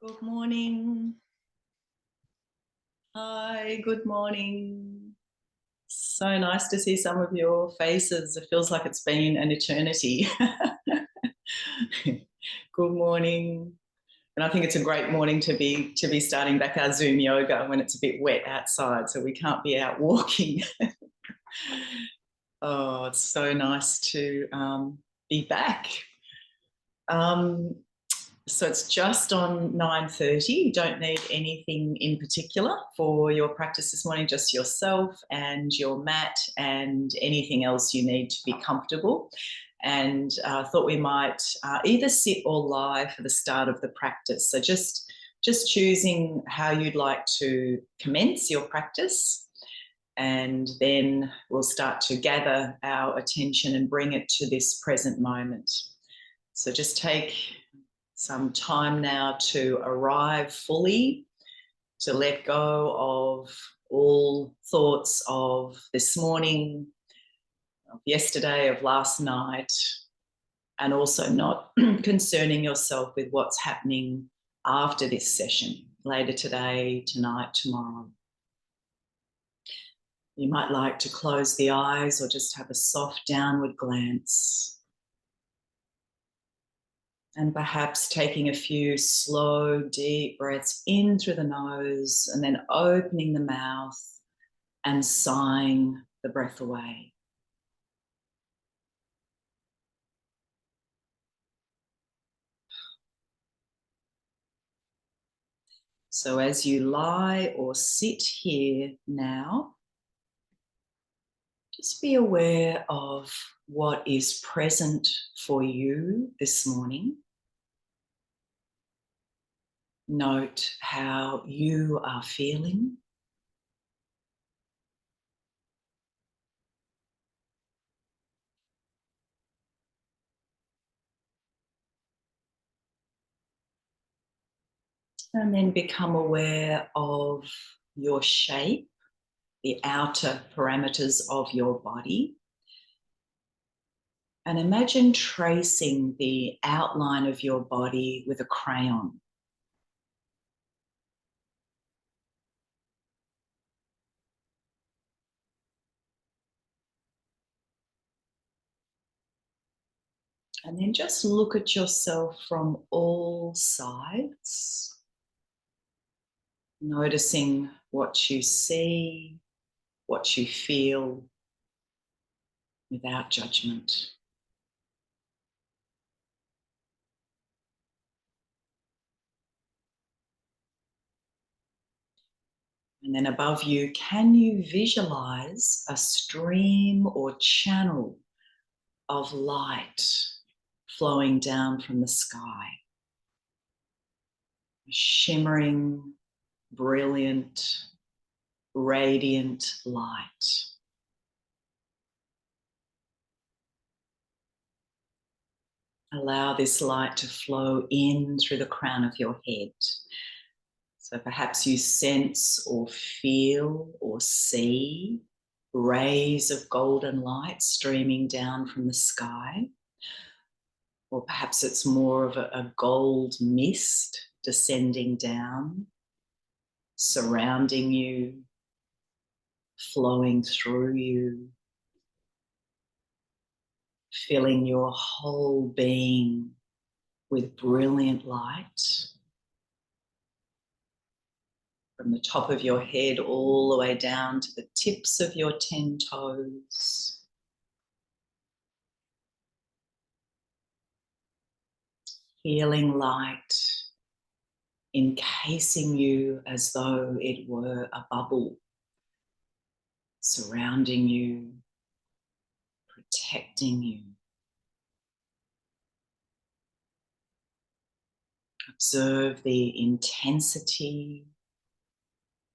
Good morning. Hi, good morning. So nice to see some of your faces. It feels like it's been an eternity. Good morning. And I think it's a great morning to be starting back our Zoom yoga when it's a bit wet outside, so we can't be out walking. Oh, it's so nice to be back. So it's just on 9:30. You don't need anything in particular for your practice this morning, just yourself and your mat and anything else you need to be comfortable. And I thought we might either sit or lie for the start of the practice. So just choosing how you'd like to commence your practice, and then we'll start to gather our attention and bring it to this present moment. So just take some time now to arrive fully, to let go of all thoughts of this morning, of yesterday, of last night, and also not concerning yourself with what's happening after this session, later today, tonight, tomorrow. You might like to close the eyes or just have a soft downward glance. And perhaps taking a few slow, deep breaths in through the nose and then opening the mouth and sighing the breath away. So as you lie or sit here now, just be aware of what is present for you this morning. Note how you are feeling. And then become aware of your shape, the outer parameters of your body. And imagine tracing the outline of your body with a crayon. And then just look at yourself from all sides, noticing what you see, what you feel, without judgment. And then above you, can you visualize a stream or channel of light flowing down from the sky? Shimmering, brilliant, radiant light. Allow this light to flow in through the crown of your head. So perhaps you sense or feel or see rays of golden light streaming down from the sky. Or perhaps it's more of a gold mist descending down, surrounding you, flowing through you, filling your whole being with brilliant light. From the top of your head all the way down to the tips of your 10 toes. Healing light encasing you as though it were a bubble, surrounding you, protecting you. Observe the intensity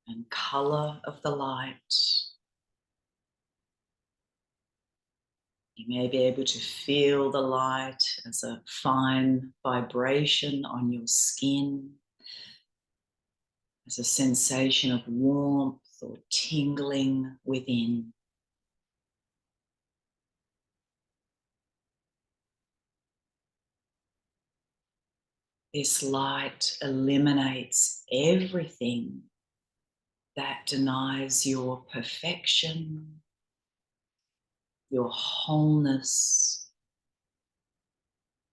and colour of the light. You may be able to feel the light as a fine vibration on your skin, as a sensation of warmth or tingling within. This light eliminates everything that denies your perfection, your wholeness,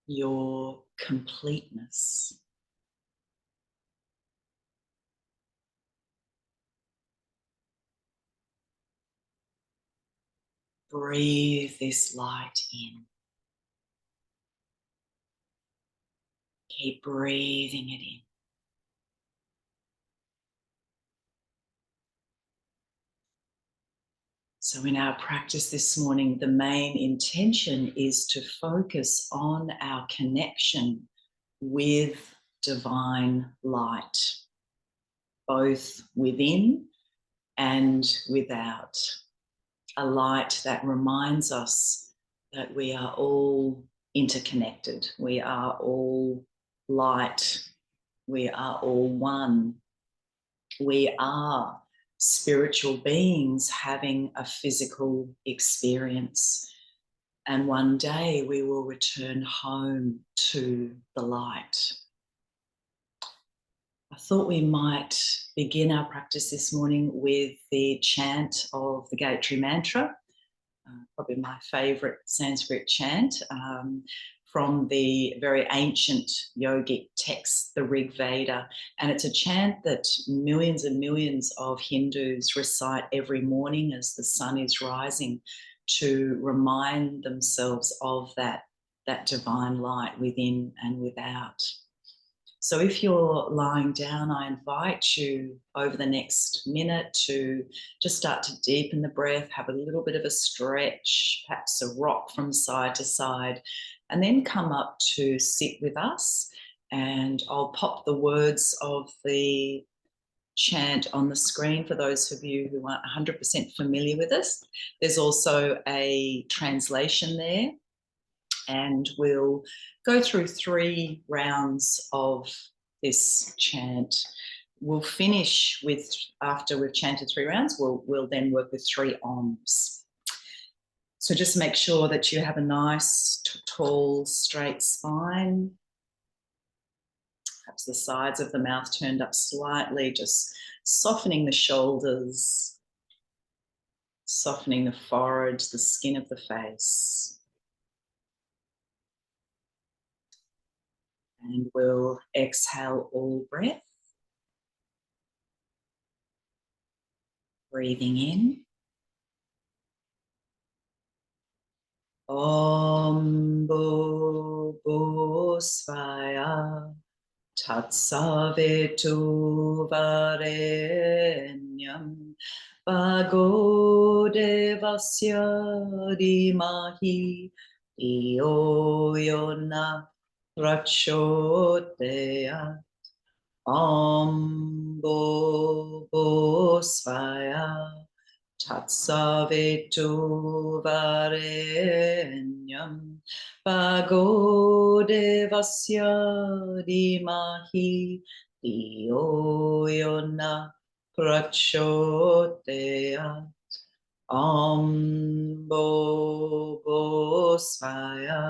your completeness. Breathe this light in. Keep breathing it in. So in our practice this morning, the main intention is to focus on our connection with divine light, both within and without. A light that reminds us that we are all interconnected. We are all light. We are all one. We are spiritual beings having a physical experience. And one day we will return home to the light. I thought we might begin our practice this morning with the chant of the Gayatri Mantra, probably my favourite Sanskrit chant, from the very ancient yogic text, the Rig Veda. And it's a chant that millions and millions of Hindus recite every morning as the sun is rising to remind themselves of that divine light within and without. So if you're lying down, I invite you over the next minute to just start to deepen the breath, have a little bit of a stretch, perhaps a rock from side to side, and then come up to sit with us. And I'll pop the words of the chant on the screen for those of you who aren't 100% familiar with us. There's also a translation there. And we'll go through 3 rounds of this chant. We'll finish with, after we've chanted 3 rounds, we'll then work with 3 Oms. So just make sure that you have a nice, tall, straight spine. Perhaps the sides of the mouth turned up slightly, just softening the shoulders, softening the forehead, the skin of the face. And we'll exhale all breath. Breathing in. Om Bhurbhuv Svaya Tatsavitu Varenyam Bhargo Devasya Dhimahi Dhiyo Yona Prachodayat. Om Bhurbhuv Svaya Tatsavitu Varenyam Bhargo Devasya Dhimahi Dhiyo Yona Prachodayat. Om Bhurbhuv Svaya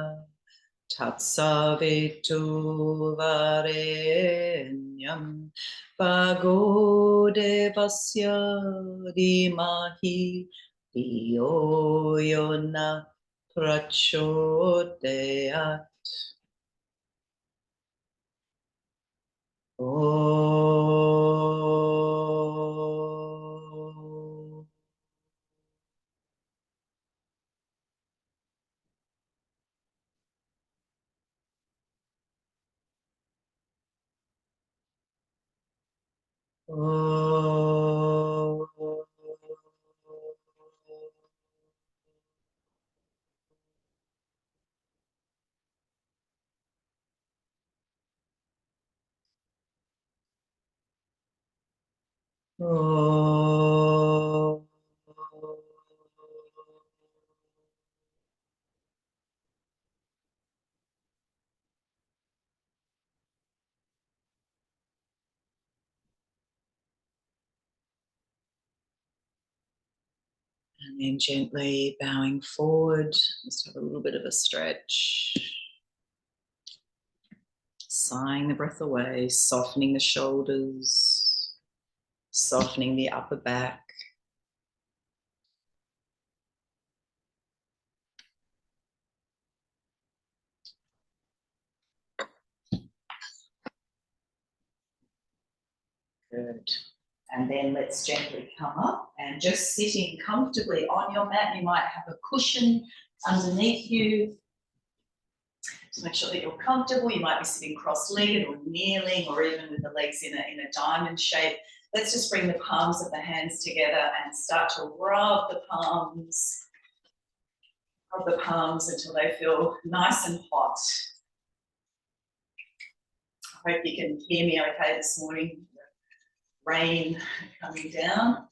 Tatsavitu Varenyam Bhargo Devasya Dhimahi Dhiyo Yona Prachodayat. And then gently bowing forward, just have a little bit of a stretch. Sighing the breath away, softening the shoulders, softening the upper back. Good. And then let's gently come up and just sitting comfortably on your mat. You might have a cushion underneath you. Just make sure that you're comfortable. You might be sitting cross-legged or kneeling or even with the legs in a diamond shape. Let's just bring the palms of the hands together and start to rub the palms until they feel nice and hot. I hope you can hear me okay this morning. Rain coming down.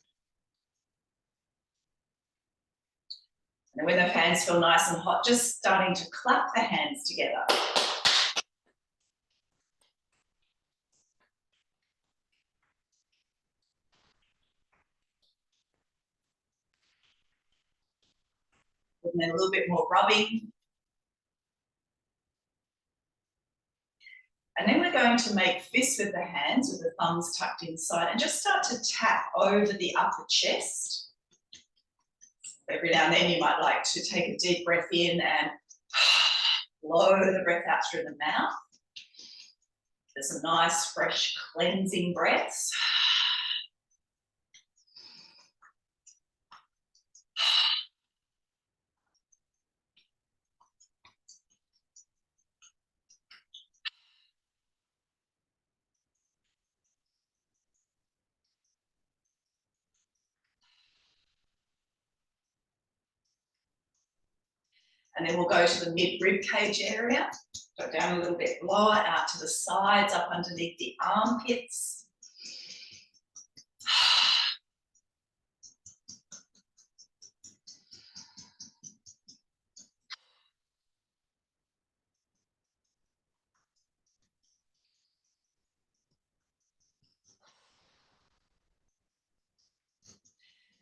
And when the hands feel nice and hot, just starting to clap the hands together. And then a little bit more rubbing. And then we're going to make fists with the hands with the thumbs tucked inside and just start to tap over the upper chest. Every now and then you might like to take a deep breath in and blow the breath out through the mouth. There's some nice, fresh, cleansing breaths. And then we'll go to the mid-rib cage area. Go down a little bit lower, out to the sides, up underneath the armpits.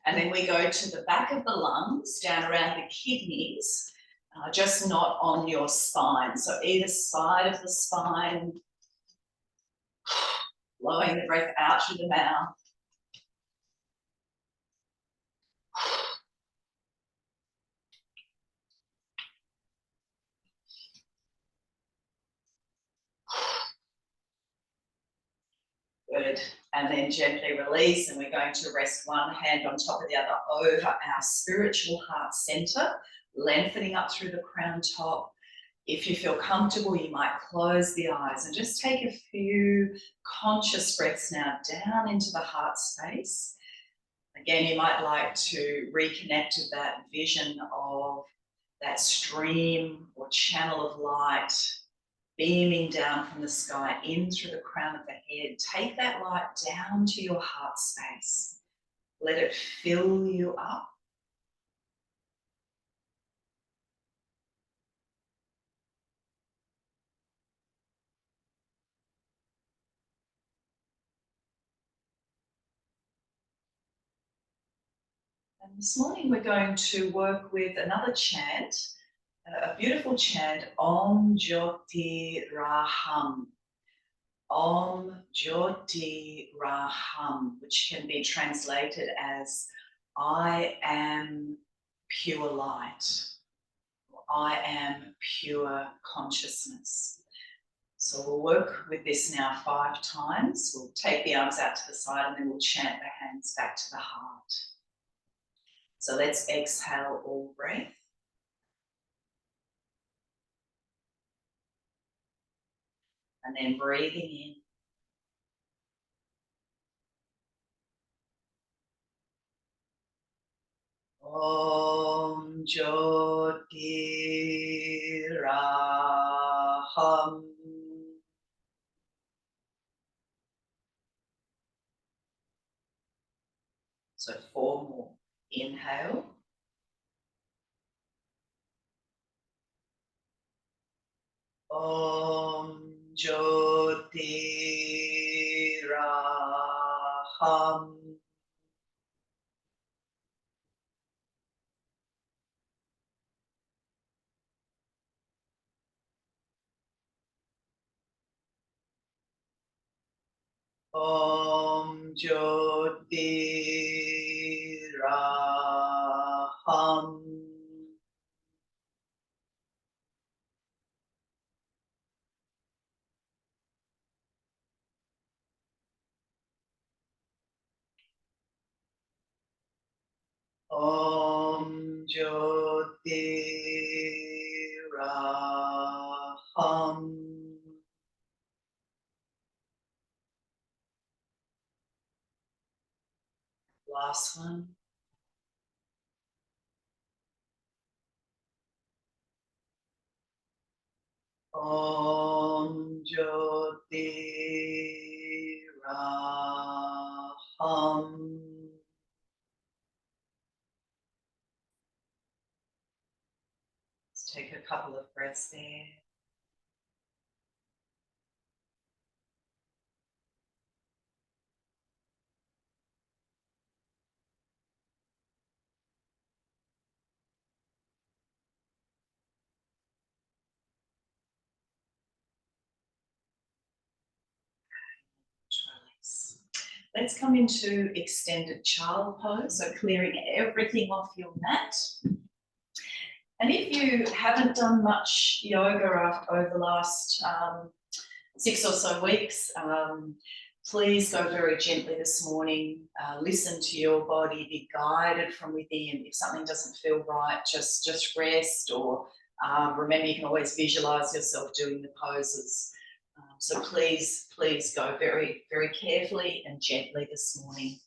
And then we go to the back of the lungs, down around the kidneys, just not on your spine. So either side of the spine, blowing the breath out through the mouth. Good. And then gently release, and we're going to rest one hand on top of the other over our spiritual heart center, lengthening up through the crown top. If you feel comfortable, you might close the eyes and just take a few conscious breaths now down into the heart space. Again, you might like to reconnect with that vision of that stream or channel of light beaming down from the sky in through the crown of the head. Take that light down to your heart space. Let it fill you up. And this morning we're going to work with another chant, a beautiful chant, Om Jyoti Raham. Om Jyoti Raham, which can be translated as I am pure light, or I am pure consciousness. So we'll work with this now 5 times. We'll take the arms out to the side and then we'll chant the hands back to the heart. So let's exhale all breath. And then breathing in. Om Jyoti Raham. So 4 more. Inhale. Om Jyoti Raham. Om Jyotiraham. Om Jyotiraham. Last one. Om Jyotiraham. Let's take a couple of breaths there. Release. Let's come into extended child pose, so clearing everything off your mat. And if you haven't done much yoga over the last 6 or so weeks, please go very gently this morning. Listen to your body, be guided from within. If something doesn't feel right, just rest, or remember, you can always visualize yourself doing the poses. So please go very, very carefully and gently this morning.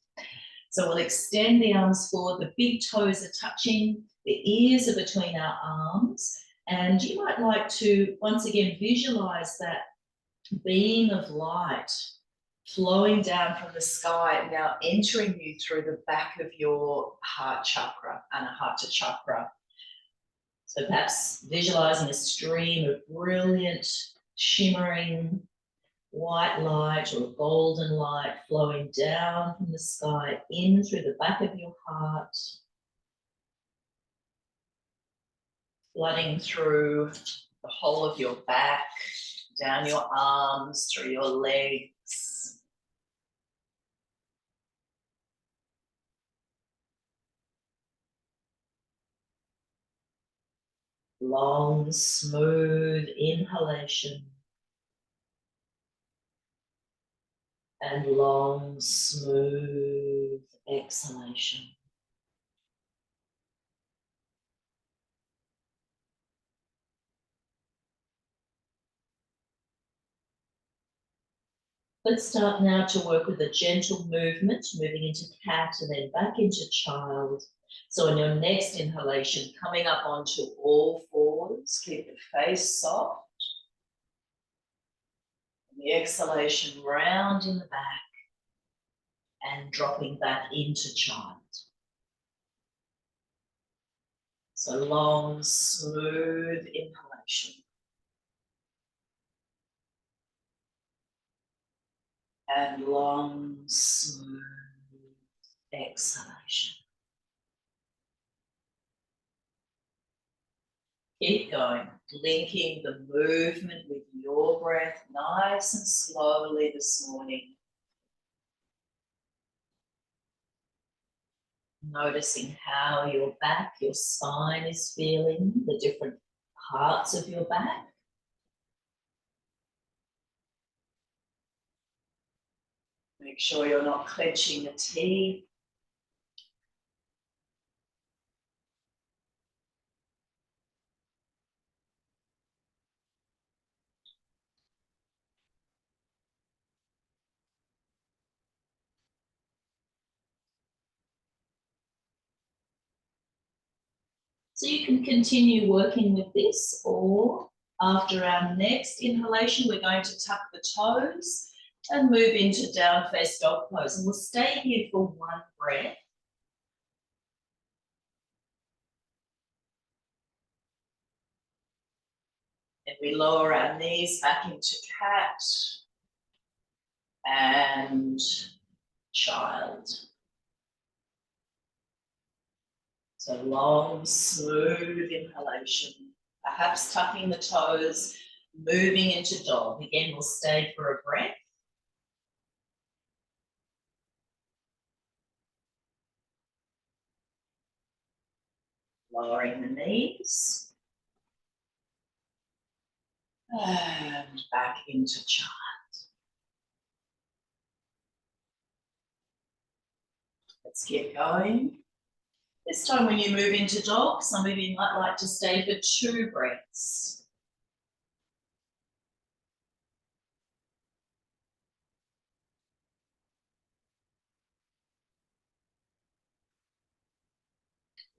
So we'll extend the arms forward, the big toes are touching, the ears are between our arms, and you might like to once again visualize that beam of light flowing down from the sky, now entering you through the back of your heart chakra, Anahata chakra. So perhaps visualizing a stream of brilliant, shimmering white light or golden light flowing down from the sky in through the back of your heart, flooding through the whole of your back, down your arms, through your legs. Long, smooth inhalation. And long, smooth exhalation. Let's start now to work with a gentle movement, moving into cat and then back into child. So on your next inhalation, coming up onto all fours, keep the face soft. And the exhalation round in the back and dropping back into child. So long, smooth inhalation. And long, smooth exhalation. Keep going, linking the movement with your breath nice and slowly this morning. Noticing how your back, your spine is feeling, the different parts of your back. Make sure you're not clenching the teeth. So you can continue working with this, or after our next inhalation, we're going to tuck the toes and move into down face dog pose. And we'll stay here for one breath. And we lower our knees back into cat and child. So long, smooth inhalation, perhaps tucking the toes, moving into dog. Again, we'll stay for a breath. Lowering the knees. And back into child. Let's keep going. This time when you move into dog, some of you might like to stay for 2 breaths.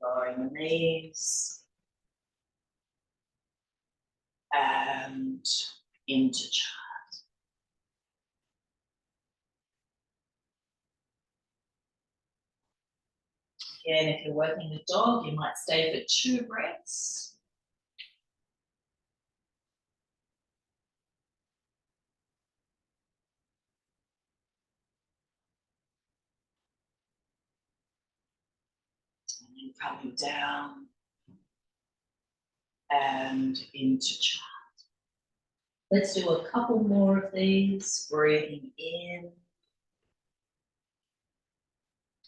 Lowering the knees. And into child. Again, if you're working the dog, you might stay for 2 breaths. And then coming down and into child. Let's do a couple more of these. Breathing in.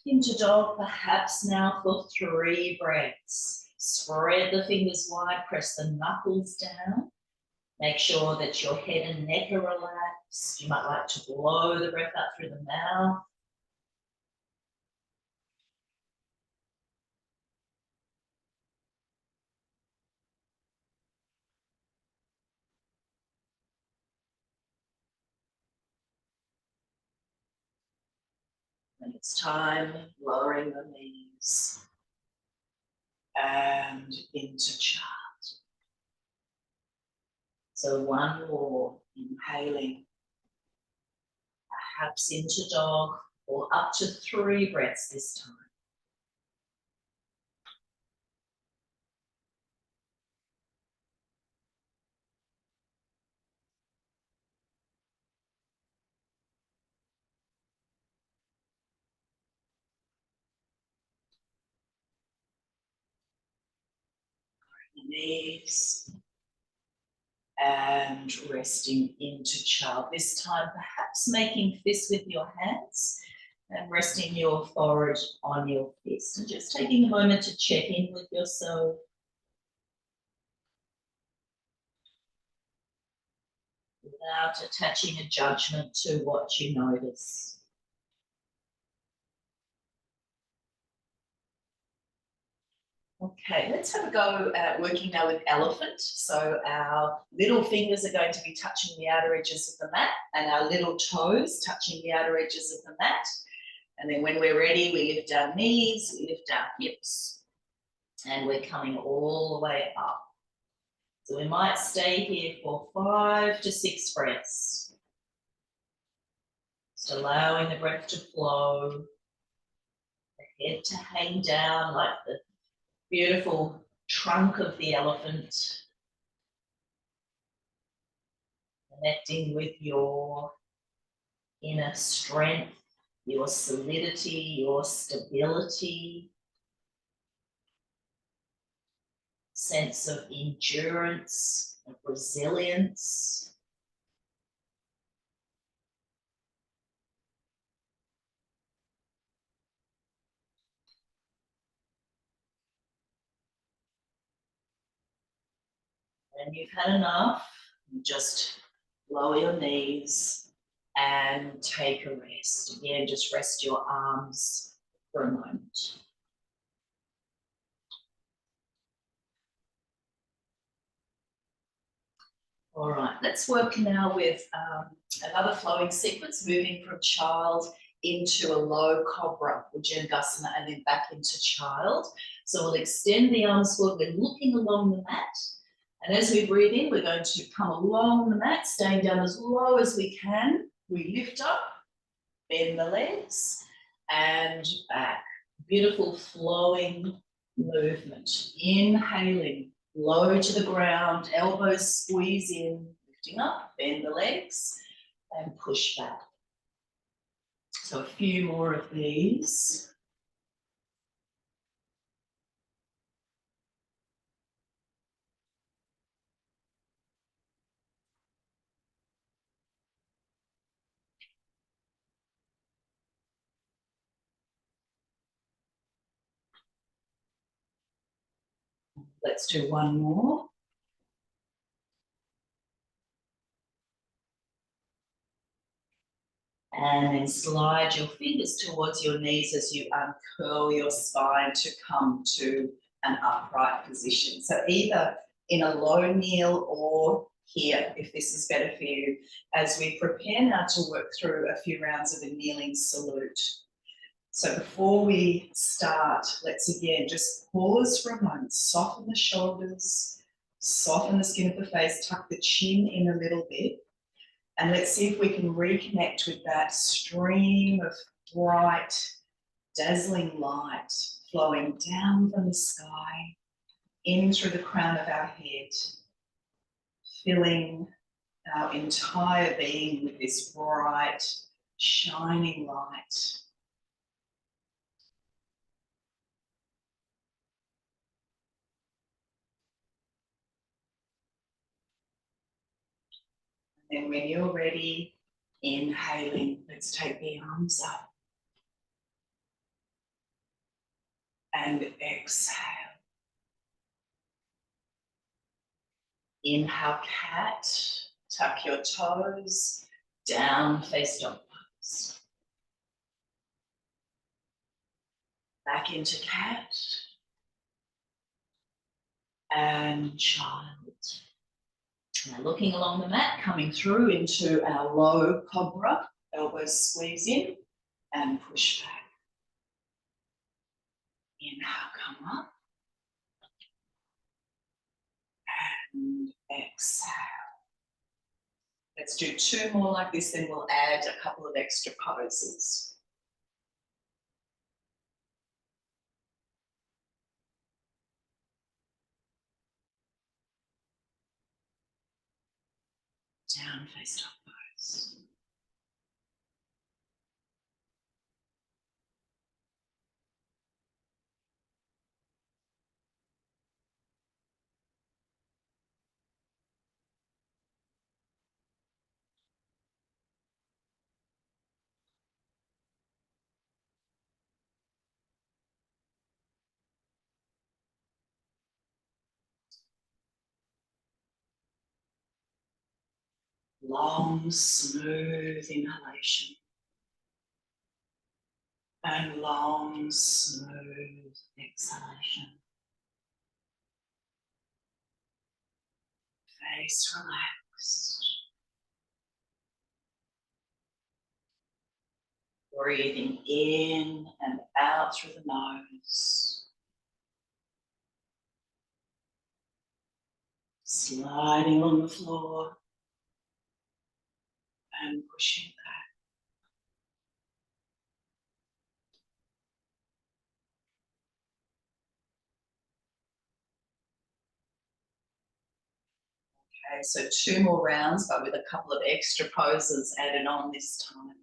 Into dog, perhaps now for 3 breaths. Spread the fingers wide, press the knuckles down. Make sure that your head and neck are relaxed. You might like to blow the breath out through the mouth. When it's time, lowering the knees and into child. So one more, inhaling, perhaps into dog, or up to 3 breaths this time. The knees and resting into child. This time, perhaps making fists with your hands and resting your forehead on your fist. And just taking a moment to check in with yourself. Without attaching a judgment to what you notice. Okay, let's have a go at working now with elephant. So our little fingers are going to be touching the outer edges of the mat and our little toes touching the outer edges of the mat. And then when we're ready, we lift our knees, we lift our hips, and we're coming all the way up. So we might stay here for 5 to 6 breaths. Just allowing the breath to flow, the head to hang down like the beautiful trunk of the elephant. Connecting with your inner strength, your solidity, your stability, sense of endurance, of resilience. When you've had enough, just lower your knees and take a rest. Again, just rest your arms for a moment. All right, let's work now with another flowing sequence, moving from child into a low cobra, Bhujangasana, and then back into child. So we'll extend the arms forward, we're looking along the mat. And as we breathe in, we're going to come along the mat, staying down as low as we can. We lift up, bend the legs, and back. Beautiful flowing movement. Inhaling, low to the ground, elbows squeeze in, lifting up, bend the legs, and push back. So a few more of these. Let's do one more. And then slide your fingers towards your knees as you uncurl your spine to come to an upright position. So either in a low kneel or here, if this is better for you, as we prepare now to work through a few rounds of a kneeling salute. So before we start, let's again just pause for a moment, soften the shoulders, soften the skin of the face, tuck the chin in a little bit. And let's see if we can reconnect with that stream of bright, dazzling light flowing down from the sky, in through the crown of our head, filling our entire being with this bright, shining light. And when you're ready, inhaling, let's take the arms up. And exhale. Inhale, cat. Tuck your toes. Down, face dog pose. Back into cat. And child. Now looking along the mat, coming through into our low cobra. Elbows squeeze in and push back. Inhale, come up. And exhale. Let's do two more like this, then we'll add a couple of extra poses. Down, face dog pose. Long, smooth inhalation. And long, smooth exhalation. Face relaxed. Breathing in and out through the nose. Sliding on the floor. And pushing back. Okay, so two more rounds, but with a couple of extra poses added on this time.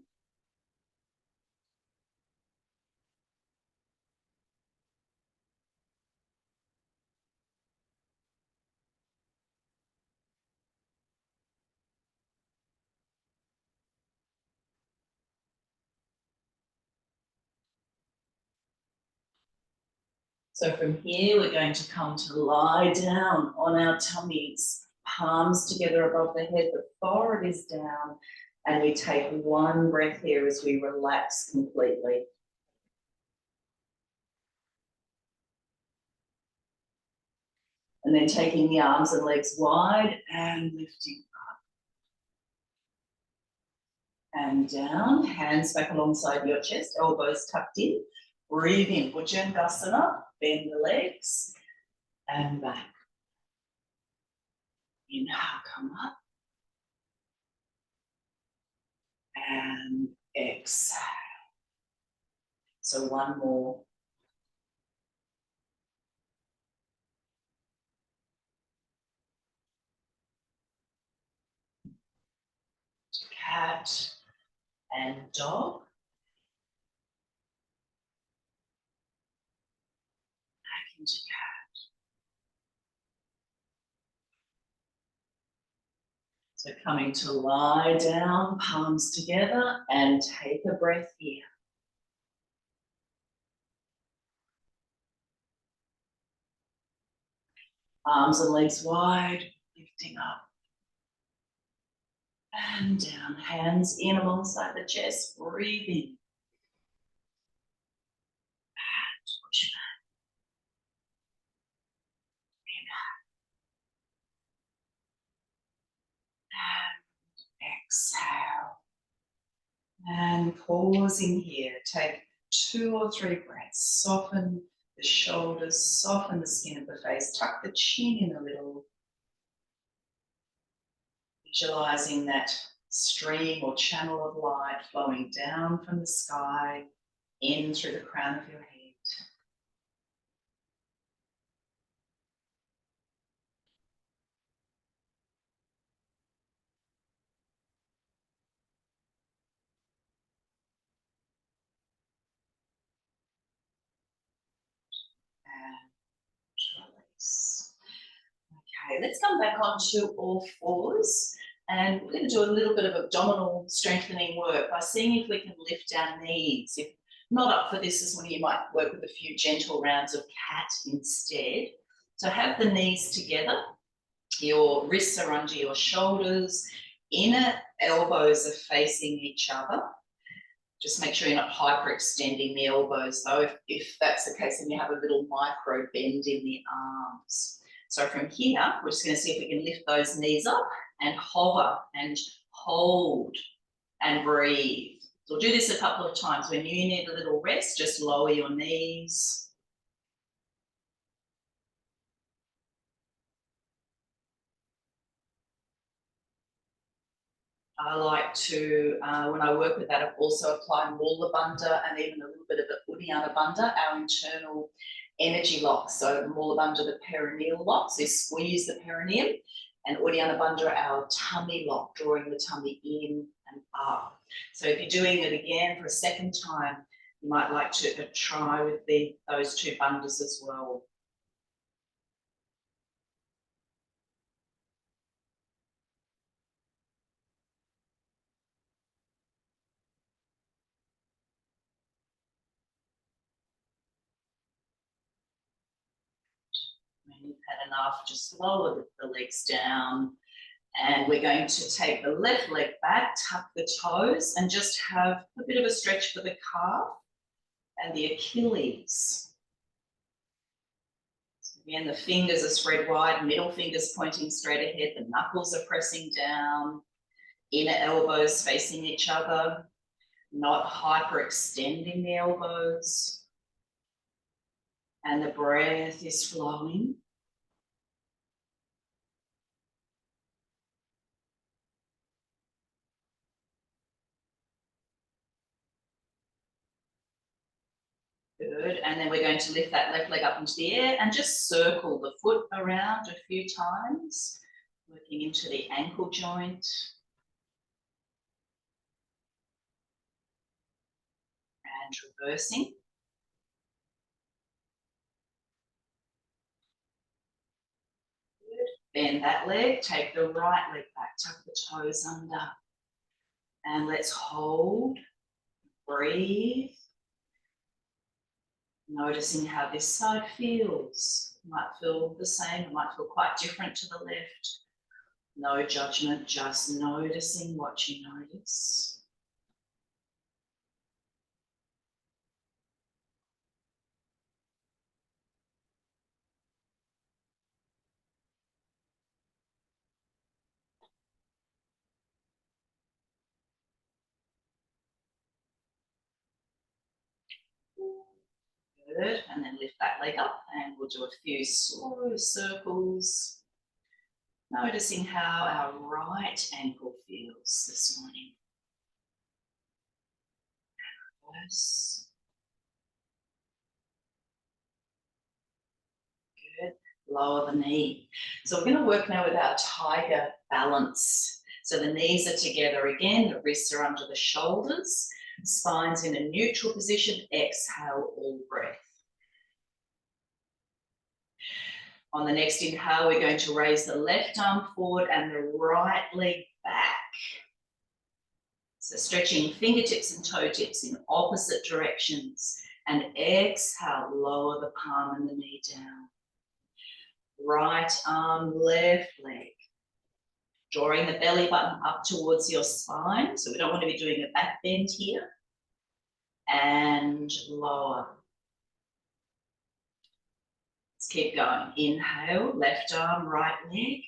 So from here, we're going to come to lie down on our tummies, palms together above the head, the forehead is down, and we take one breath here as we relax completely. And then taking the arms and legs wide and lifting up. And down, hands back alongside your chest, elbows tucked in. Breathe in, Bhujangasana, bend the legs, and back. Inhale, come up. And exhale. So one more. Cat and dog. Back into cat. So coming to lie down, palms together, and take a breath here. Arms and legs wide, lifting up and down. Hands in alongside the chest, breathing. And push back. And exhale. And pausing here, take 2 or 3 breaths. Soften the shoulders, soften the skin of the face, tuck the chin in a little. Visualizing that stream or channel of light flowing down from the sky in through the crown of your head. And release. Okay, let's come back onto all fours. And we're going to do a little bit of abdominal strengthening work by seeing if we can lift our knees. If not up for this morning, you might work with a few gentle rounds of cat instead. So have the knees together. Your wrists are under your shoulders. Inner elbows are facing each other. Just make sure you're not hyperextending the elbows though. If that's the case, then you have a little micro bend in the arms. So from here, we're just going to see if we can lift those knees up and hover and hold and breathe. So we'll do this a couple of times. When you need a little rest, just lower your knees. I like to, when I work with that, also apply Mula Bandha and even a little bit of the Uddiyana Bandha, our internal energy lock. So Mula Bandha, the perineal lock, so squeeze the perineum, and Uddiyana Bandha, our tummy lock, drawing the tummy in and up. So if you're doing it again for a second time, you might like to try with those 2 bandhas as well. When you've had enough, just lower the legs down. And we're going to take the left leg back, tuck the toes, and just have a bit of a stretch for the calf and the Achilles. So again, the fingers are spread wide, middle fingers pointing straight ahead, the knuckles are pressing down, inner elbows facing each other, not hyperextending the elbows. And the breath is flowing. Good, and then we're going to lift that left leg up into the air and just circle the foot around a few times, working into the ankle joint. And reversing. Good. Bend that leg, take the right leg back, tuck the toes under. And let's hold, breathe. Noticing how this side feels. It might feel the same, it might feel quite different to the left. No judgment, just noticing what you notice. Good, and then lift that leg up and we'll do a few slow circles. Noticing how our right ankle feels this morning. Reverse. Good, lower the knee. So we're going to work now with our tiger balance. So the knees are together again, the wrists are under the shoulders, spine's in a neutral position, exhale all breath. On the next inhale, we're going to raise the left arm forward and the right leg back. So stretching fingertips and toe tips in opposite directions. And exhale, lower the palm and the knee down. right arm, left leg. Drawing the belly button up towards your spine. So we don't want to be doing a back bend here. And lower. Let's keep going. Inhale, left arm, right leg.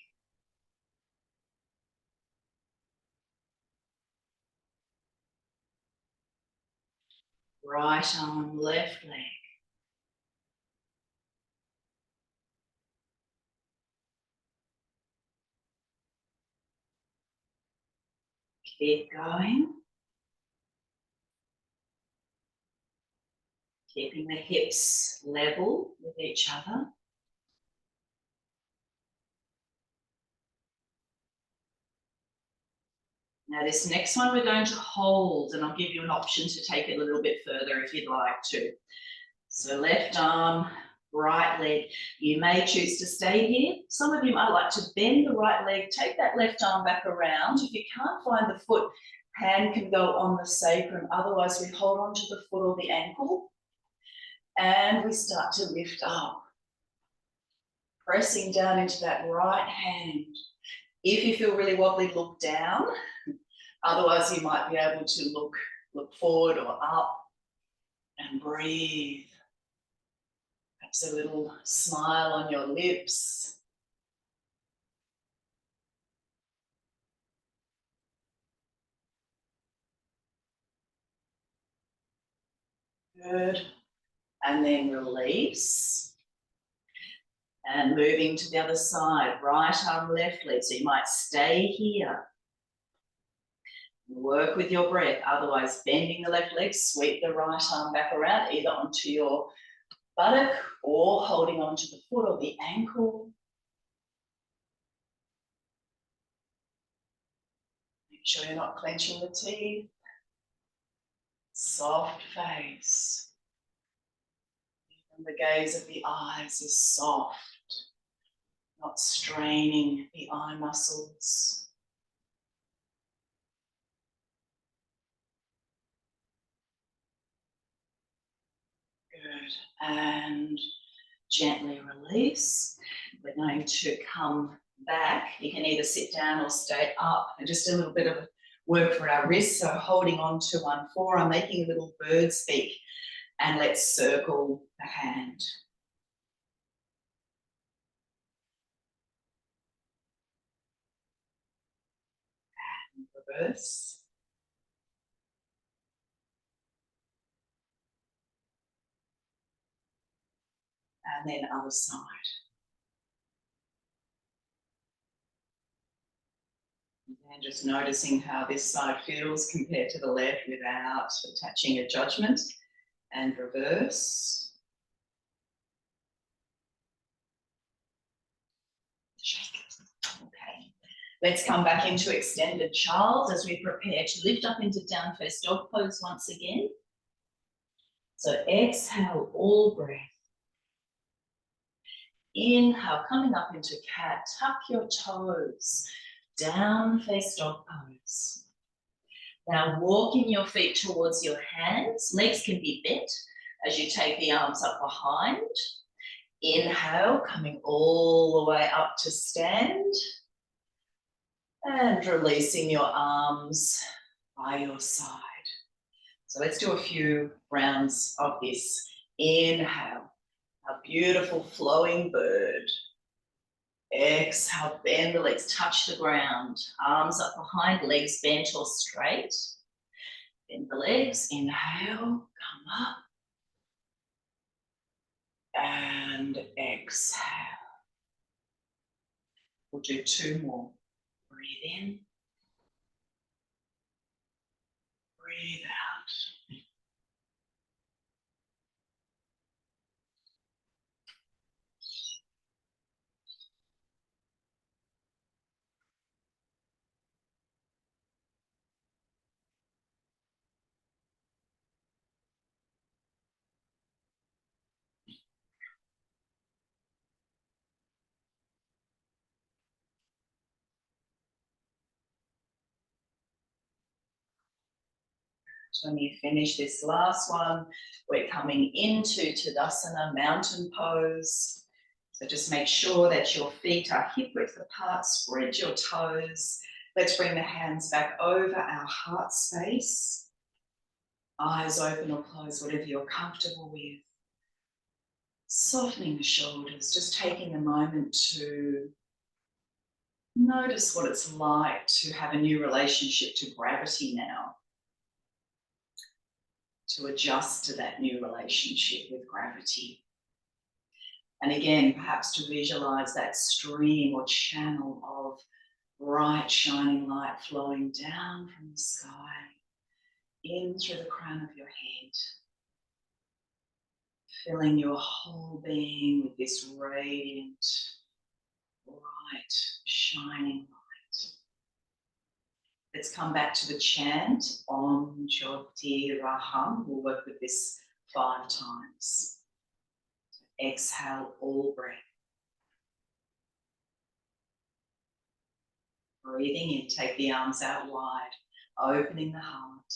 Right arm, left leg. Keep going. Keeping the hips level with each other. Now this next one we're going to hold, and I'll give you an option to take it a little bit further if you'd like to. So left arm, right leg. You may choose to stay here. Some of you might like to bend the right leg, take that left arm back around. If you can't find the foot, hand can go on the sacrum. Otherwise, we hold on to the foot or the ankle. And we start to lift up. Pressing down into that right hand. If you feel really wobbly, look down. Otherwise, you might be able to look forward or up and breathe. Perhaps a little smile on your lips. Good. And then release. And moving to the other side, right arm, left leg. So you might stay here. Work with your breath. Otherwise, bending the left leg, sweep the right arm back around, either onto your buttock or holding onto the foot or the ankle. Make sure you're not clenching the teeth. Soft face. Even the gaze of the eyes is soft, not straining the eye muscles. Good. And gently release. We're going to come back. You can either sit down or stay up. And just a little bit of work for our wrists. So holding on to one forearm, making a little bird speak. And let's circle the hand. And reverse. And then other side. And just noticing how this side feels compared to the left without attaching a judgment. And reverse. Okay. Let's come back into extended child as we prepare to lift up into down first dog pose once again. So exhale all breath. Inhale, coming up into cat, tuck your toes, down face dog pose. Now walking your feet towards your hands, legs can be bent as you take the arms up behind. Inhale, coming all the way up to stand. And releasing your arms by your side. So let's do a few rounds of this. Inhale, a beautiful flowing bird. Exhale, bend the legs, touch the ground. Arms up behind, legs bent or straight. Bend the legs, inhale, come up. And exhale. We'll do two more. Breathe in. Breathe out. When you finish this last one, we're coming into Tadasana, mountain pose. So just make sure that your feet are hip width apart, spread your toes. Let's bring the hands back over our heart space. Eyes open or closed, whatever you're comfortable with. Softening the shoulders, just taking a moment to notice what it's like to have a new relationship to gravity now. To adjust to that new relationship with gravity. And again, perhaps to visualize that stream or channel of bright shining light flowing down from the sky, in through the crown of your head, filling your whole being with this radiant, bright, shining light. Let's come back to the chant, Om Jyoti Raham. We'll work with this 5 times. Exhale all breath. Breathing in, take the arms out wide, opening the heart.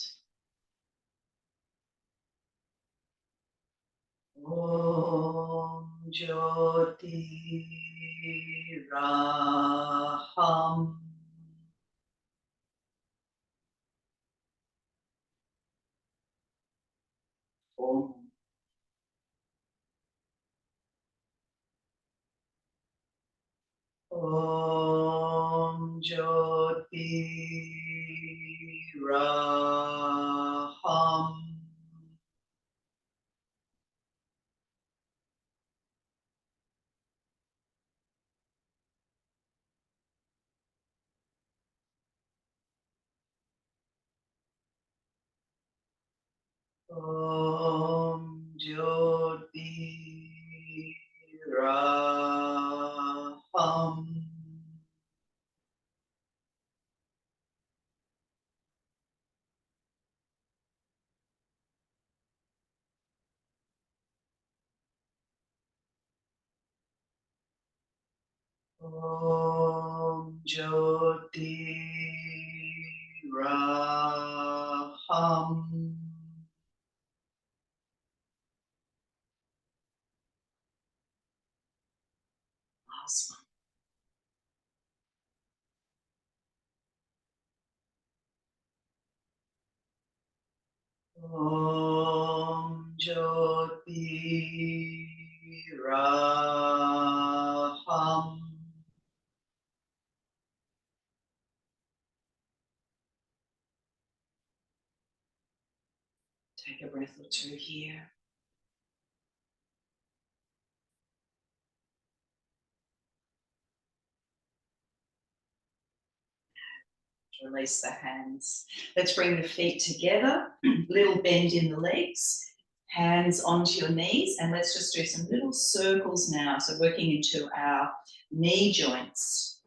Om Jyoti Raham. Om. Om Jyoti Raham. Om Jyoti Raham. Om Jyoti Raham. Last one. Om Jyoti Raham. Take a breath or two here. Release the hands. Let's bring the feet together. Little bend in the legs. Hands onto your knees. And let's just do some little circles now. So working into our knee joints.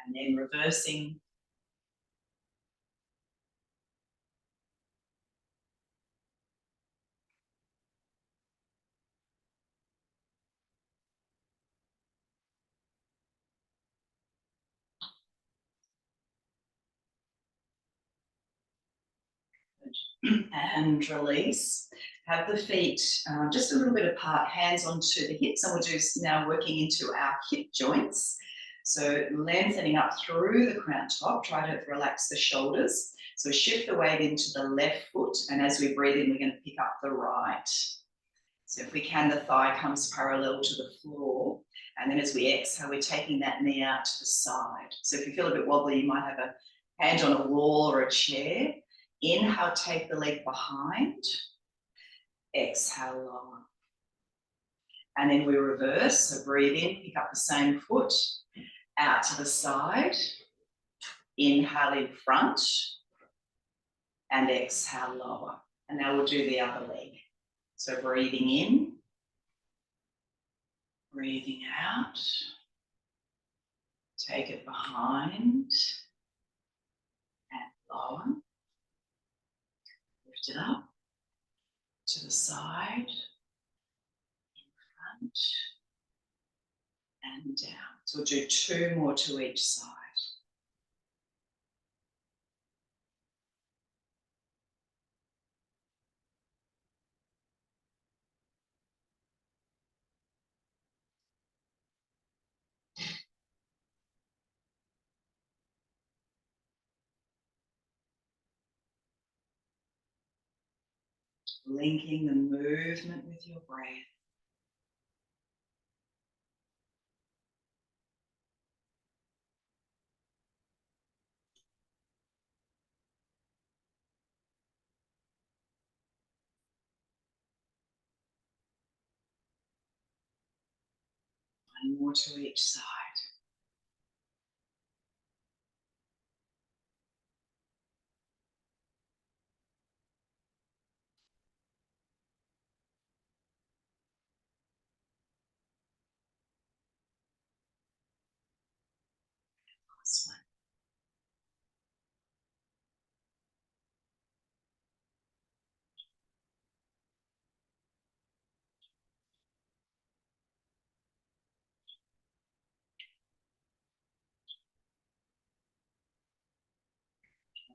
And then reversing. And release. Have the feet just a little bit apart, hands onto the hips, and we'll do now working into our hip joints. So lengthening up through the crown top, try to relax the shoulders. So shift the weight into the left foot, and as we breathe in, we're going to pick up the right. So if we can, the thigh comes parallel to the floor, and then as we exhale, we're taking that knee out to the side. So if you feel a bit wobbly, you might have a hand on a wall or a chair. Inhale, take the leg behind. Exhale, lower. And then we reverse, so breathe in, pick up the same foot, out to the side. Inhale in front, and exhale, lower. And now we'll do the other leg. So breathing in, breathing out. Take it behind, and lower. Lift it up, to the side, in front, and down. So we'll do 2 more to each side. Linking the movement with your breath. One more to each side. Last one.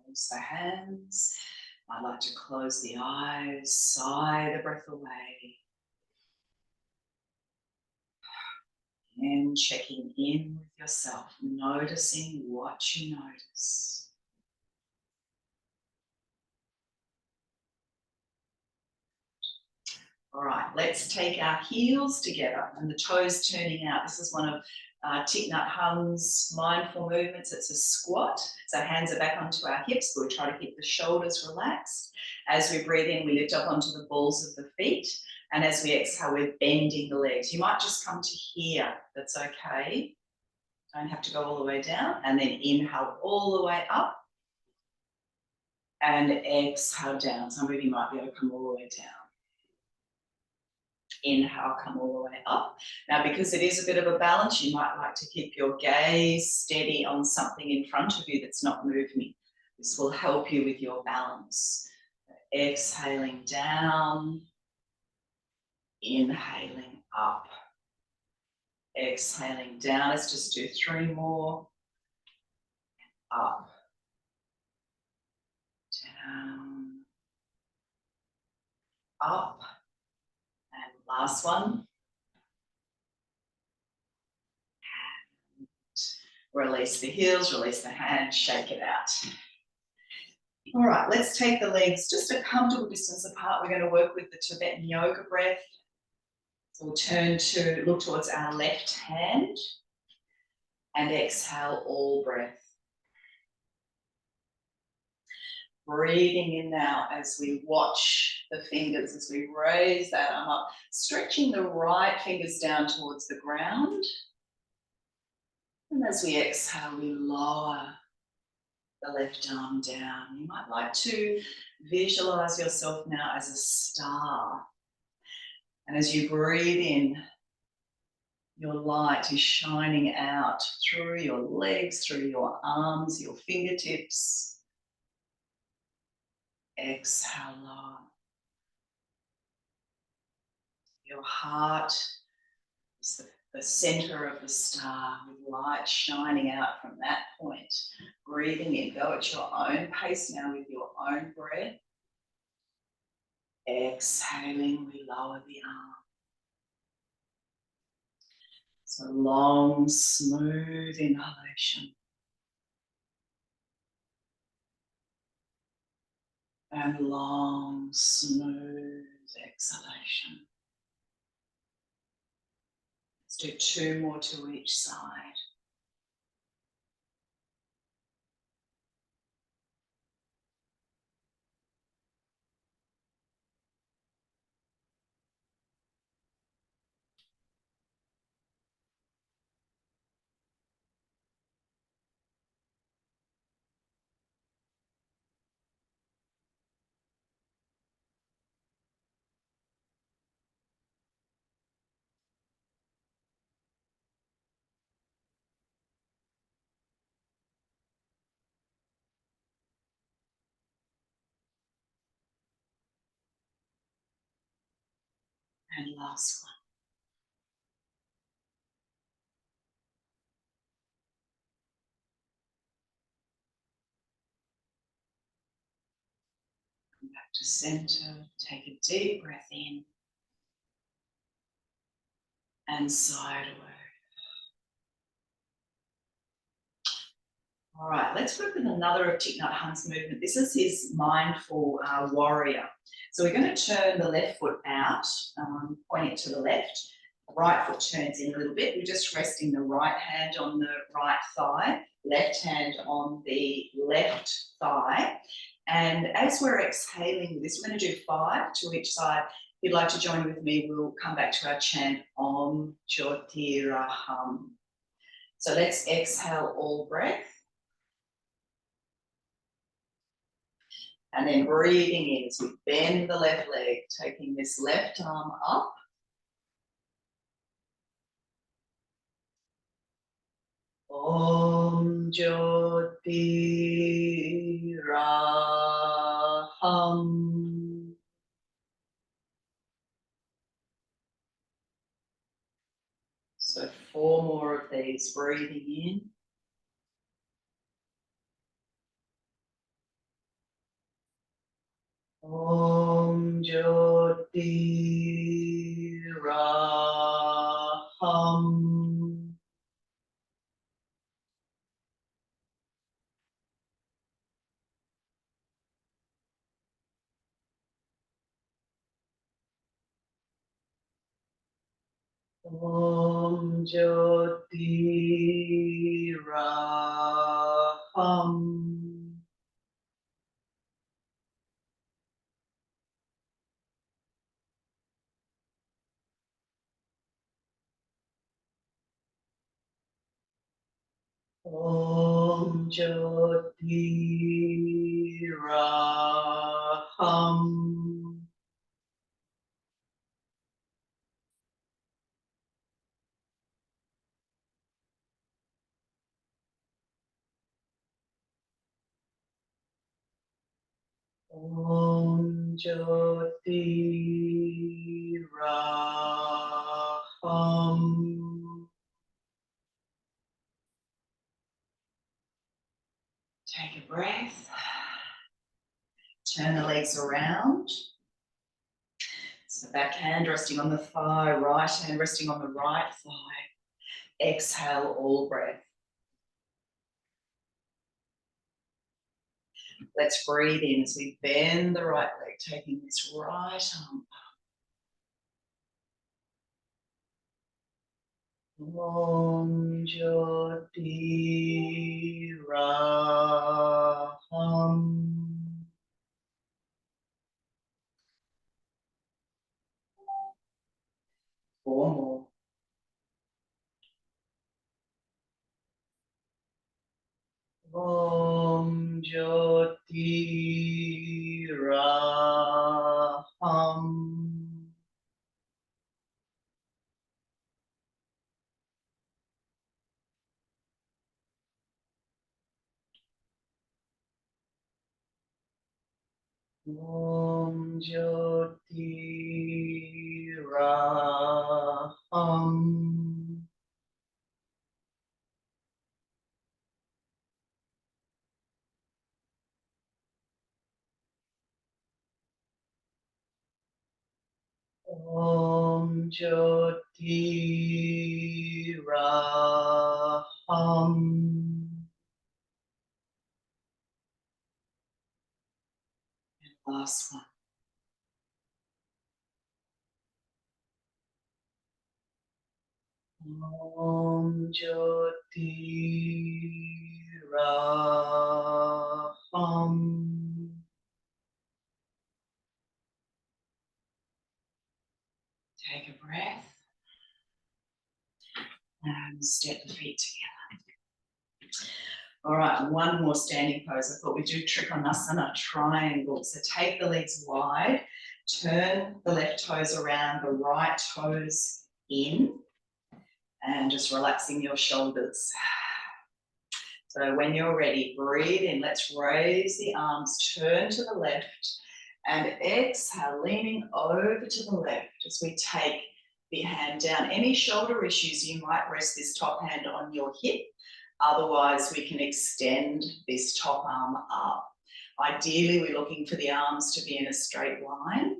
Close the hands. I like to close the eyes, sigh the breath away. And checking in with yourself, noticing what you notice. All right, let's take our heels together and the toes turning out. This is one of Thich Nhat Hanh's mindful movements. It's a squat. So hands are back onto our hips. We'll try to keep the shoulders relaxed. As we breathe in, we lift up onto the balls of the feet. And as we exhale, we're bending the legs. You might just come to here. That's okay. Don't have to go all the way down. And then inhale all the way up. And exhale down. Some of you might be able to come all the way down. Inhale, come all the way up. Now, because it is a bit of a balance, you might like to keep your gaze steady on something in front of you that's not moving. This will help you with your balance. Exhaling down, inhaling up. Exhaling down. Let's just do 3 more. Up, down, up. And last one. Release the heels, release the hands, shake it out. All right, let's take the legs just a comfortable distance apart. We're going to work with the Tibetan yoga breath. So we'll turn to look towards our left hand and exhale all breath. Breathing in now as we watch the fingers, as we raise that arm up, stretching the right fingers down towards the ground. And as we exhale, we lower the left arm down. You might like to visualize yourself now as a star. And as you breathe in, your light is shining out through your legs, through your arms, your fingertips. Exhale, lower. Your heart is the center of the star with light shining out from that point. Breathing in, go at your own pace now with your own breath. Exhaling, we lower the arm. So long, smooth inhalation. And long, smooth exhalation. Let's do 2 more to each side. And last one. Come back to center. Take a deep breath in and sideway. All right, let's work with another of Thich Nhat Hanh's movement. This is his mindful warrior. So we're going to turn the left foot out, point it to the left. Right foot turns in a little bit. We're just resting the right hand on the right thigh, left hand on the left thigh. And as we're exhaling with this, we're going to do 5 to each side. If you'd like to join with me, we'll come back to our chant Om Jyotiraham. So let's exhale all breath. And then breathing in as we bend the left leg, taking this left arm up. Om Jyotiraham. So 4 more of these, breathing in. Om Jyotiraham. Om Jyotiraham. Om Jyotiraham. Om Jyotiraham. Take a breath. Turn the legs around. So back hand resting on the thigh, right hand resting on the right thigh. Exhale all breath. Let's breathe in as we bend the right leg, taking this right arm up. Om Jyotiraham. Four more. Om Jyotiraham. Om Jyotiraham. Om Jyotiraham. And last one. Om Jyotiraham. Take a breath and step the feet together. All right, one more standing pose. I thought we'd do Trikonasana triangle. So take the legs wide, turn the left toes around, the right toes in, and just relaxing your shoulders. So when you're ready, breathe in. Let's raise the arms, turn to the left, and exhale, leaning over to the left as we take the hand down. Any shoulder issues, you might rest this top hand on your hip. Otherwise, we can extend this top arm up. Ideally, we're looking for the arms to be in a straight line.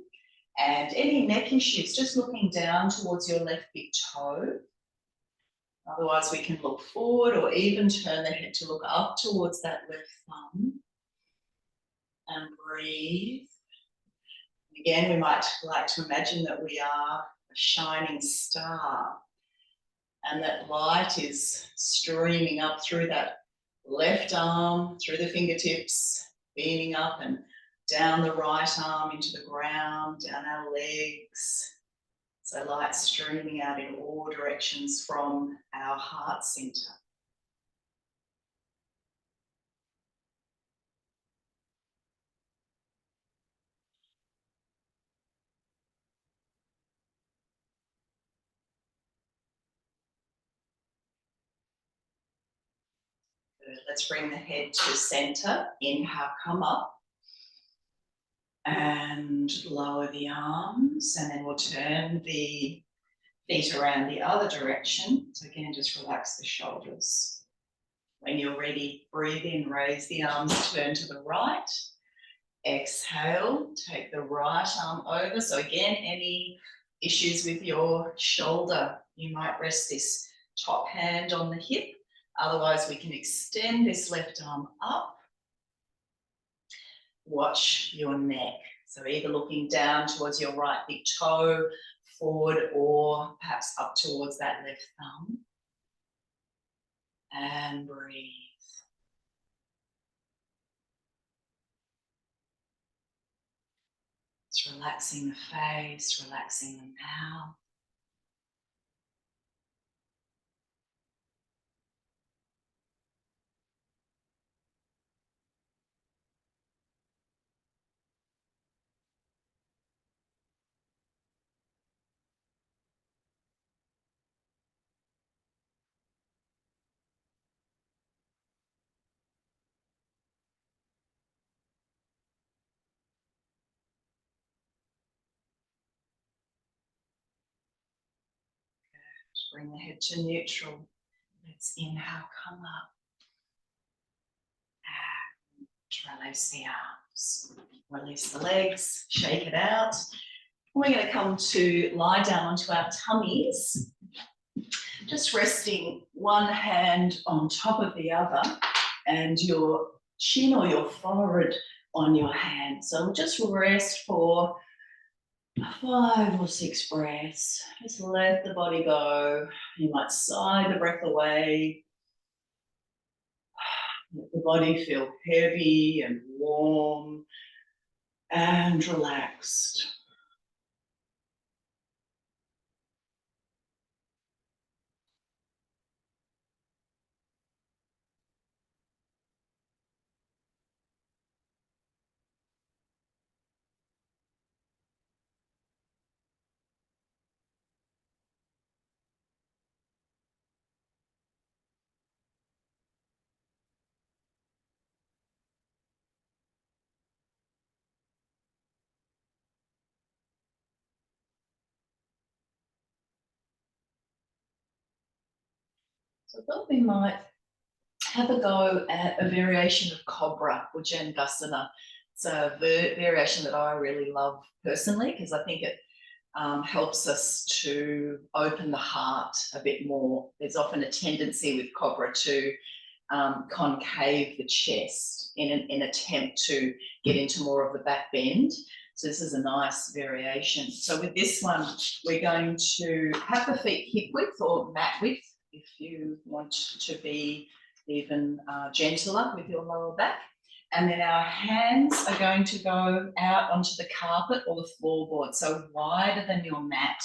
And any neck issues, just looking down towards your left big toe. Otherwise, we can look forward or even turn the head to look up towards that left thumb. And breathe. Again, we might like to imagine that we are a shining star and that light is streaming up through that left arm, through the fingertips, beaming up and down the right arm into the ground, down our legs. So light streaming out in all directions from our heart center. Good. Let's bring the head to center. Inhale, come up. And lower the arms, and then we'll turn the feet around the other direction. So again, just relax the shoulders. When you're ready, breathe in, raise the arms, turn to the right. Exhale, take the right arm over. So again, any issues with your shoulder, you might rest this top hand on the hip. Otherwise, we can extend this left arm up. Watch your neck. So either looking down towards your right big toe, forward, or perhaps up towards that left thumb. And breathe. Just relaxing the face, relaxing the mouth. Just bring the head to neutral. Let's inhale, come up. And release the arms. Release the legs, shake it out. We're going to come to lie down onto our tummies. Just resting one hand on top of the other and your chin or your forehead on your hand. So just rest for 5 or 6 breaths. Just let the body go. You might sigh the breath away. Let the body feel heavy and warm and relaxed. So I thought we might have a go at a variation of Cobra or Bhujangasana. It's a variation that I really love personally because I think it helps us to open the heart a bit more. There's often a tendency with Cobra to concave the chest in an attempt to get into more of the back bend. So this is a nice variation. So with this one, we're going to have the feet hip width or mat width if you want to be even gentler with your lower back. And then our hands are going to go out onto the carpet or the floorboard, so wider than your mat,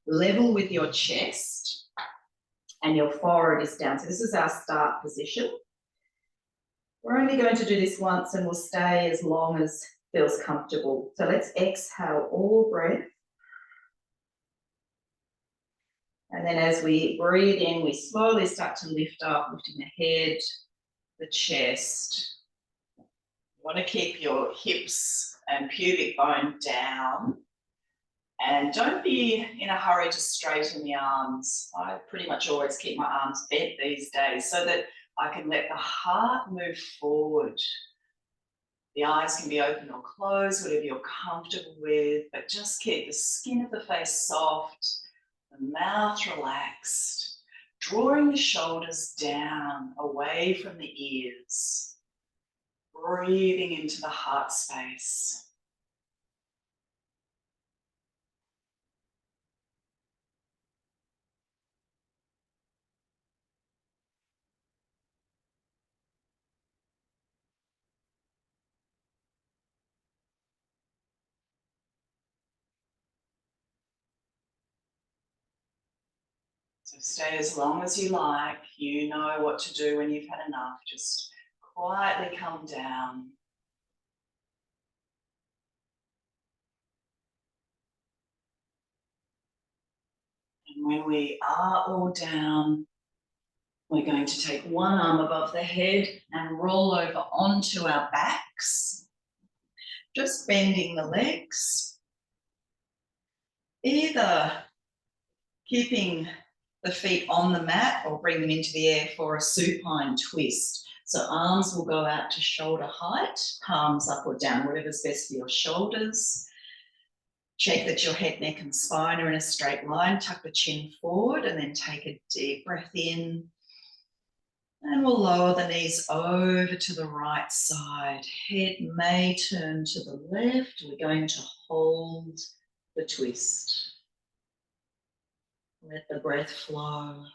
level with your chest, and your forehead is down. So this is our start position. We're only going to do this once and we'll stay as long as feels comfortable. So let's exhale all breath. And then as we breathe in, we slowly start to lift up, lifting the head, the chest. You want to keep your hips and pubic bone down. And don't be in a hurry to straighten the arms. I pretty much always keep my arms bent these days so that I can let the heart move forward. The eyes can be open or closed, whatever you're comfortable with, but just keep the skin of the face soft, the mouth relaxed, drawing the shoulders down away from the ears, breathing into the heart space. So stay as long as you like. You know what to do when you've had enough. Just quietly come down. And when we are all down, we're going to take one arm above the head and roll over onto our backs. Just bending the legs. Either keeping the feet on the mat or bring them into the air for a supine twist. So arms will go out to shoulder height, palms up or down, whatever's best for your shoulders. Check that your head, neck and spine are in a straight line. Tuck the chin forward and then take a deep breath in. And we'll lower the knees over to the right side. Head may turn to the left. We're going to hold the twist. Let the breath flow.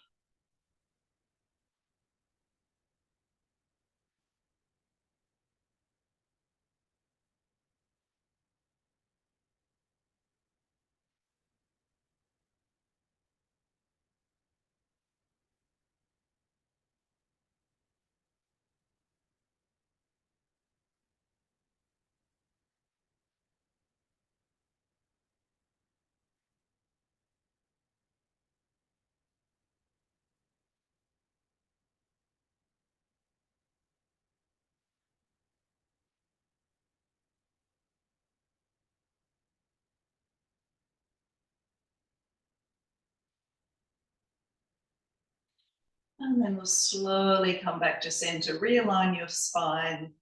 And then we'll slowly come back to center. Realign your spine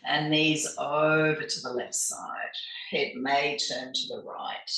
and knees over to the left side. Head may turn to the right.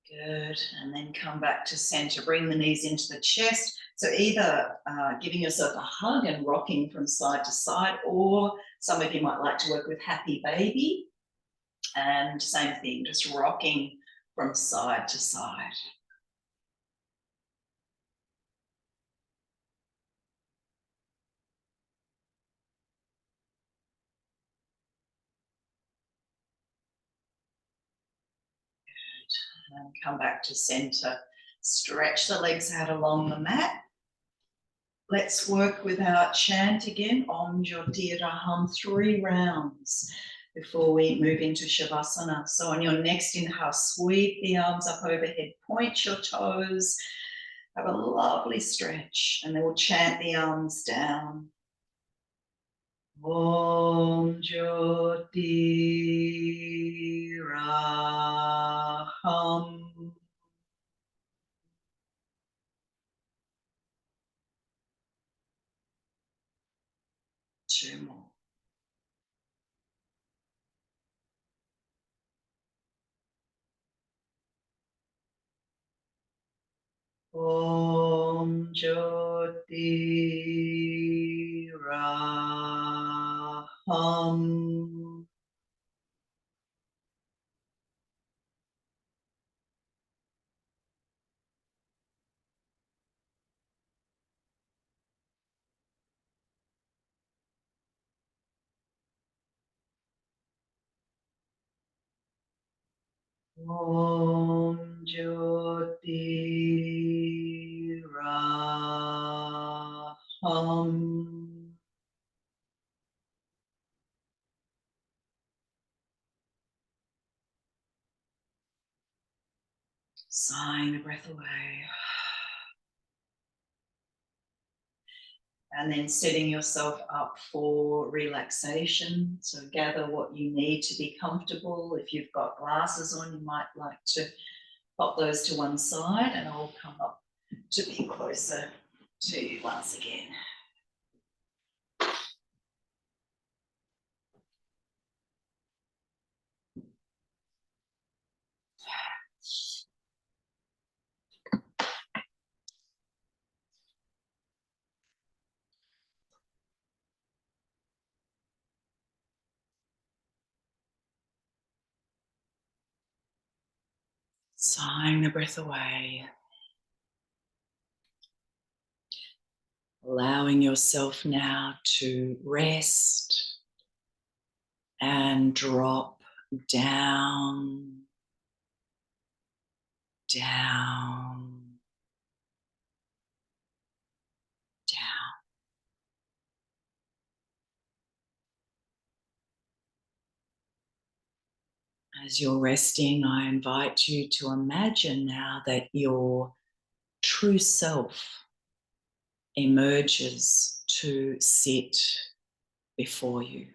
Good, and then come back to center. Bring the knees into the chest. So either giving yourself a hug and rocking from side to side, or some of you might like to work with happy baby. And same thing, just rocking from side to side. Good, and come back to center. Stretch the legs out along the mat. Let's work with our chant again, Om Jyoti Raham, 3 rounds before we move into Shavasana. So on your next inhale, sweep the arms up overhead, point your toes, have a lovely stretch, and then we'll chant the arms down. Om Jyoti Raham. 2 more. Om Jyoti Raham. Om Jyoti Raham. Sighing the breath away. And then setting yourself up for relaxation. So gather what you need to be comfortable. If you've got glasses on, you might like to pop those to one side, and I'll come up to be closer to you once again. Sighing the breath away. Allowing yourself now to rest and drop down, down, down. As you're resting, I invite you to imagine now that your true self emerges to sit before you.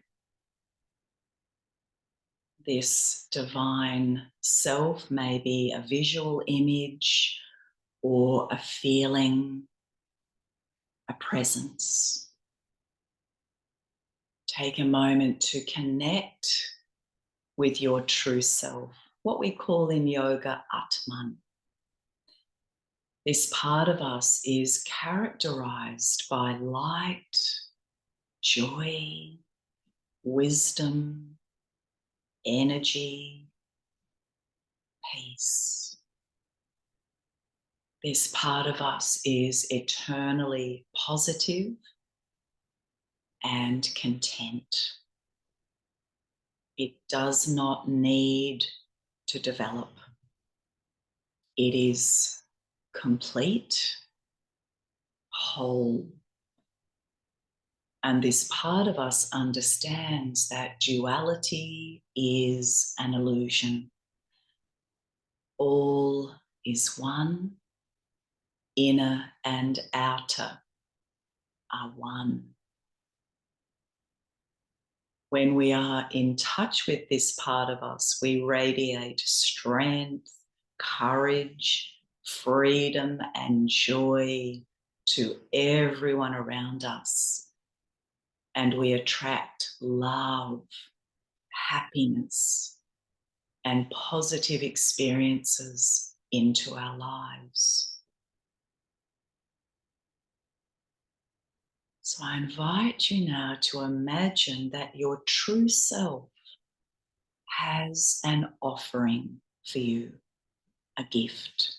This divine self may be a visual image or a feeling, a presence. Take a moment to connect with your true self, what we call in yoga Atman. This part of us is characterized by light, joy, wisdom, energy, peace. This part of us is eternally positive and content. It does not need to develop. It is complete, whole. And this part of us understands that duality is an illusion. All is one. Inner and outer are one. When we are in touch with this part of us, we radiate strength, courage, freedom, and joy to everyone around us. And we attract love, happiness, and positive experiences into our lives. So I invite you now to imagine that your true self has an offering for you, a gift.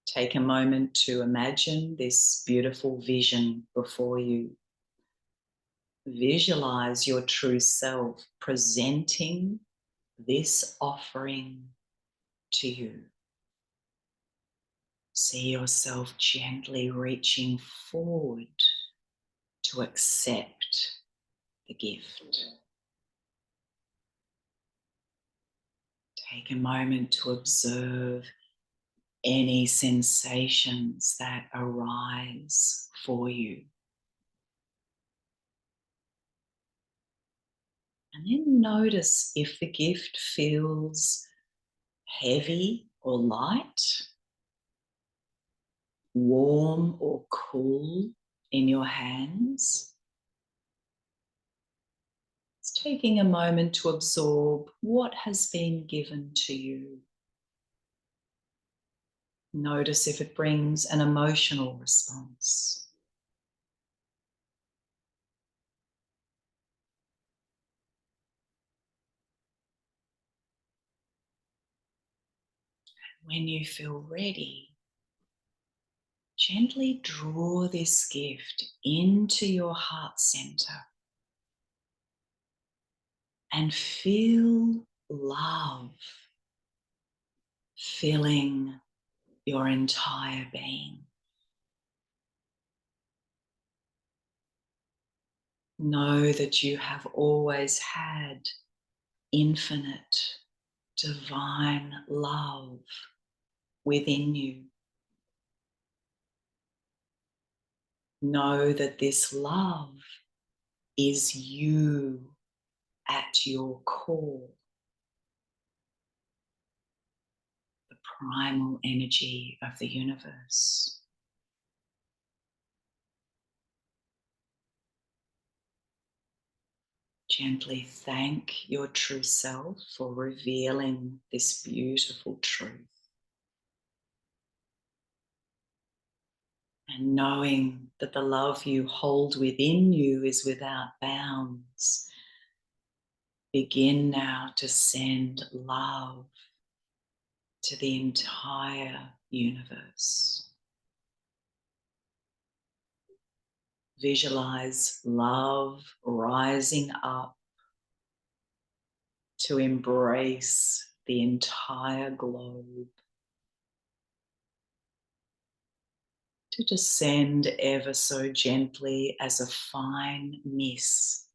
Take a moment to imagine this beautiful vision before you. Visualize your true self presenting this offering to you. See yourself gently reaching forward to accept the gift. Take a moment to observe any sensations that arise for you. And then notice if the gift feels heavy or light, warm or cool in your hands. It's taking a moment to absorb what has been given to you. Notice if it brings an emotional response. When you feel ready, gently draw this gift into your heart center and feel love filling your entire being. Know that you have always had infinite divine love within you. Know that this love is you at your core, the primal energy of the universe. Gently thank your true self for revealing this beautiful truth. And knowing that the love you hold within you is without bounds, begin now to send love to the entire universe. Visualize love rising up to embrace the entire globe, to descend ever so gently as a fine mist,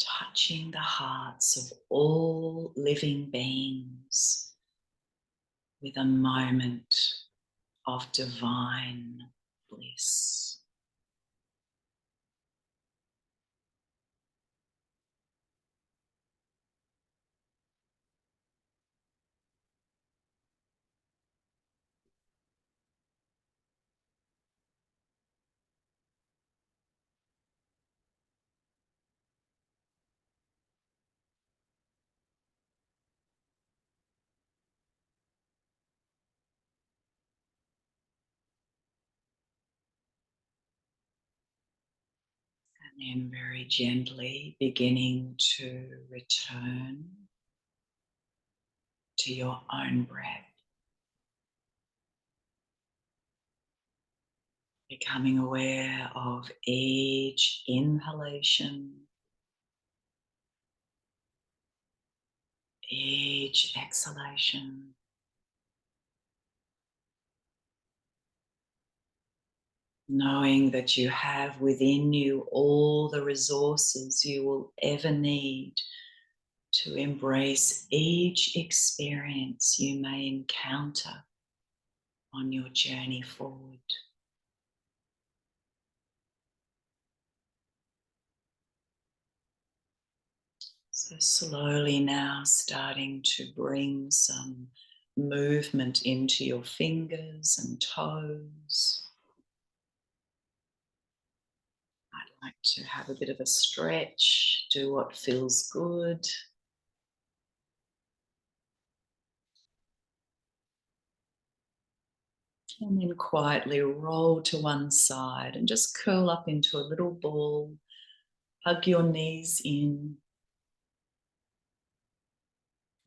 touching the hearts of all living beings with a moment of divine bliss. And then very gently beginning to return to your own breath. Becoming aware of each inhalation, each exhalation. Knowing that you have within you all the resources you will ever need to embrace each experience you may encounter on your journey forward. So slowly now starting to bring some movement into your fingers and toes. I'd like to have a bit of a stretch, do what feels good. And then quietly roll to one side and just curl up into a little ball. Hug your knees in.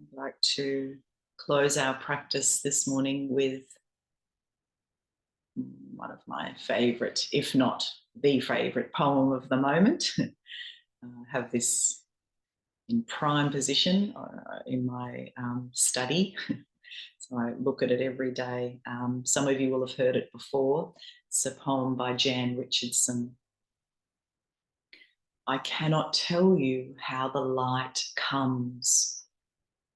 I'd like to close our practice this morning with one of my favourite, if not the favourite poem of the moment. I have this in prime position in my study. So I look at it every day. Some of you will have heard it before. It's a poem by Jan Richardson. I cannot tell you how the light comes.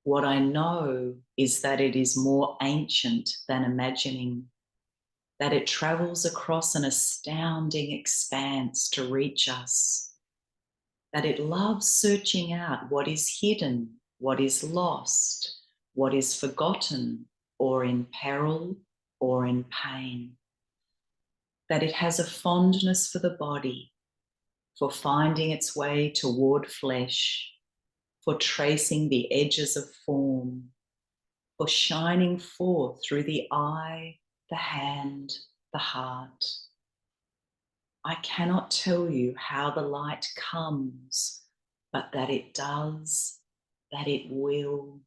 What I know is that it is more ancient than imagining, that it travels across an astounding expanse to reach us, that it loves searching out what is hidden, what is lost, what is forgotten, or in peril, or in pain, that it has a fondness for the body, for finding its way toward flesh, for tracing the edges of form, for shining forth through the eye, the hand, the heart. I cannot tell you how the light comes, but that it does, that it will,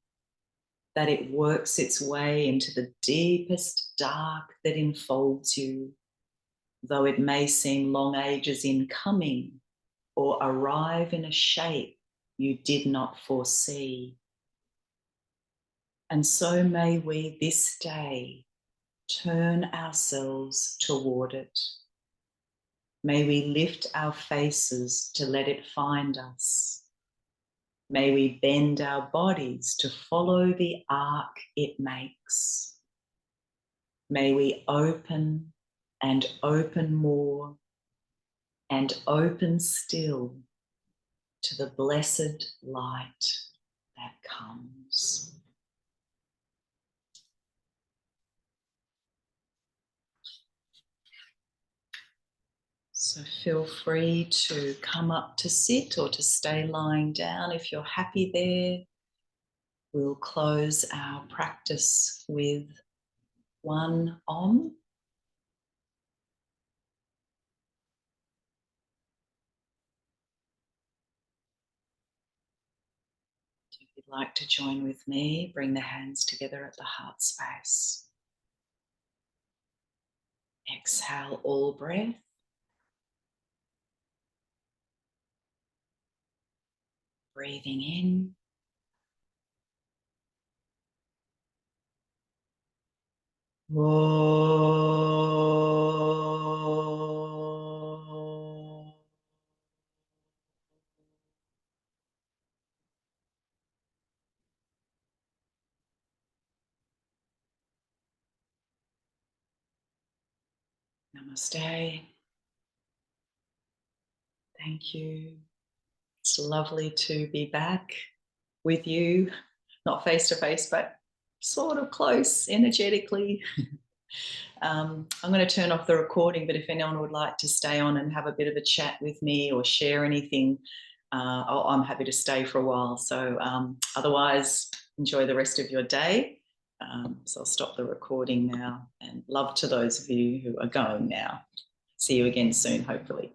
that it works its way into the deepest dark that enfolds you, though it may seem long ages in coming or arrive in a shape you did not foresee. And so may we this day turn ourselves toward it. May we lift our faces to let it find us. May we bend our bodies to follow the arc it makes. May we open and open more and open still to the blessed light that comes. So feel free to come up to sit or to stay lying down if you're happy there. We'll close our practice with one Om. If you'd like to join with me, bring the hands together at the heart space. Exhale all breath. Breathing in. Namaste. Thank you. It's lovely to be back with you, not face to face, but sort of close energetically. I'm going to turn off the recording, but if anyone would like to stay on and have a bit of a chat with me or share anything, I'm happy to stay for a while. So otherwise, enjoy the rest of your day. So I'll stop the recording now, and love to those of you who are going now. See you again soon, hopefully.